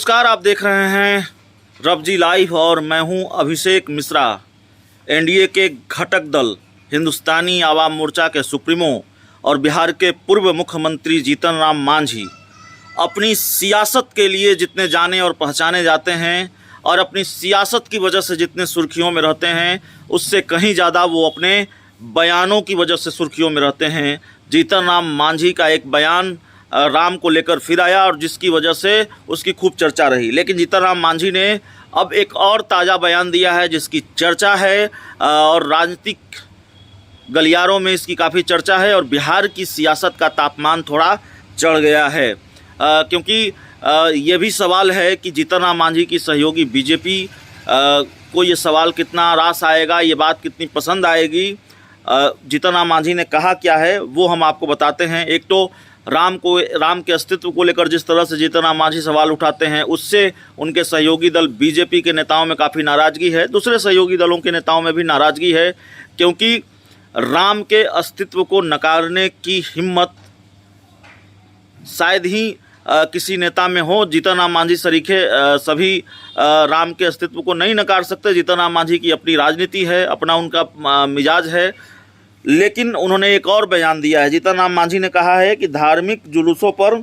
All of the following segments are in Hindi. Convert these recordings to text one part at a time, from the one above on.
नमस्कार, आप देख रहे हैं रबजी लाइव और मैं हूं अभिषेक मिश्रा। एनडीए के घटक दल हिंदुस्तानी आवाम मोर्चा के सुप्रीमो और बिहार के पूर्व मुख्यमंत्री जीतन राम मांझी अपनी सियासत के लिए जितने जाने और पहचाने जाते हैं और अपनी सियासत की वजह से जितने सुर्खियों में रहते हैं, उससे कहीं ज़्यादा वो अपने बयानों की वजह से सुर्खियों में रहते हैं। जीतन राम मांझी का एक बयान राम को लेकर फिर आया और जिसकी वजह से उसकी खूब चर्चा रही। लेकिन जीतन राम मांझी ने अब एक और ताज़ा बयान दिया है जिसकी चर्चा है और राजनीतिक गलियारों में इसकी काफ़ी चर्चा है और बिहार की सियासत का तापमान थोड़ा चढ़ गया है, क्योंकि ये भी सवाल है कि जीतन राम मांझी की सहयोगी बीजेपी को ये सवाल कितना रास आएगा, ये बात कितनी पसंद आएगी। जीतन राम मांझी ने कहा क्या है वो हम आपको बताते हैं। एक तो राम के अस्तित्व को लेकर जिस तरह से जीतन राम मांझी सवाल उठाते हैं, उससे उनके सहयोगी दल बीजेपी के नेताओं में काफ़ी नाराज़गी है। दूसरे सहयोगी दलों के नेताओं में भी नाराज़गी है, क्योंकि राम के अस्तित्व को नकारने की हिम्मत शायद ही किसी नेता में हो। जीतन राम मांझी सरीखे सभी राम के अस्तित्व को नहीं नकार सकते। जीतन राम मांझी की अपनी राजनीति है, अपना उनका मिजाज है। लेकिन उन्होंने एक और बयान दिया है। जीतन राम मांझी ने कहा है कि धार्मिक जुलूसों पर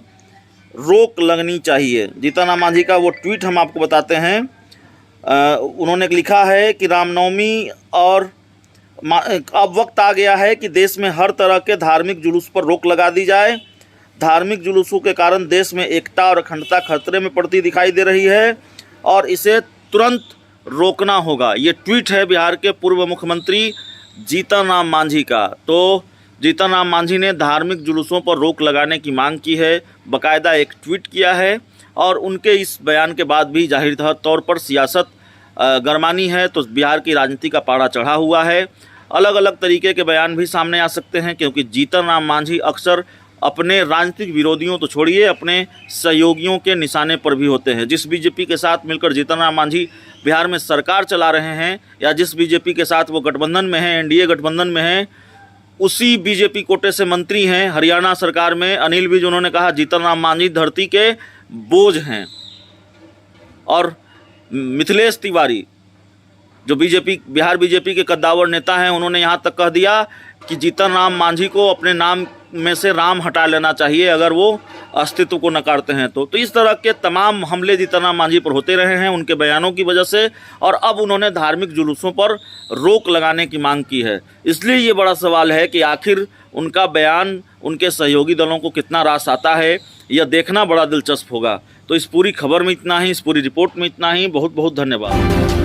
रोक लगनी चाहिए। जीतन राम मांझी का वो ट्वीट हम आपको बताते हैं। उन्होंने लिखा है कि रामनवमी और अब वक्त आ गया है कि देश में हर तरह के धार्मिक जुलूस पर रोक लगा दी जाए। धार्मिक जुलूसों के कारण देश में एकता और अखंडता खतरे में पड़ती दिखाई दे रही है और इसे तुरंत रोकना होगा। ये ट्वीट है बिहार के पूर्व मुख्यमंत्री जीतन राम मांझी का। तो जीतन राम मांझी ने धार्मिक जुलूसों पर रोक लगाने की मांग की है, बाकायदा एक ट्वीट किया है और उनके इस बयान के बाद भी जाहिर तौर पर सियासत गरमानी है। तो बिहार की राजनीति का पारा चढ़ा हुआ है। अलग अलग तरीके के बयान भी सामने आ सकते हैं, क्योंकि जीतन राम मांझी अक्सर अपने राजनीतिक विरोधियों तो छोड़िए, अपने सहयोगियों के निशाने पर भी होते हैं। जिस बीजेपी के साथ मिलकर जीतन राम मांझी बिहार में सरकार चला रहे हैं या जिस बीजेपी के साथ वो गठबंधन में हैं, एनडीए गठबंधन में हैं, उसी बीजेपी कोटे से मंत्री हैं हरियाणा सरकार में अनिल विज। उन्होंने कहा जीतन राम मांझी धरती के बोझ हैं। और मिथिलेश तिवारी जो बिहार बीजेपी के कद्दावर नेता हैं, उन्होंने यहाँ तक कह दिया कि जीतन राम मांझी को अपने नाम में से राम हटा लेना चाहिए अगर वो अस्तित्व को नकारते हैं तो इस तरह के तमाम हमले जीतन राम मांझी पर होते रहे हैं उनके बयानों की वजह से। और अब उन्होंने धार्मिक जुलूसों पर रोक लगाने की मांग की है। इसलिए ये बड़ा सवाल है कि आखिर उनका बयान उनके सहयोगी दलों को कितना रास आता है, यह देखना बड़ा दिलचस्प होगा। तो इस पूरी खबर में इतना ही, इस पूरी रिपोर्ट में इतना ही। बहुत बहुत धन्यवाद।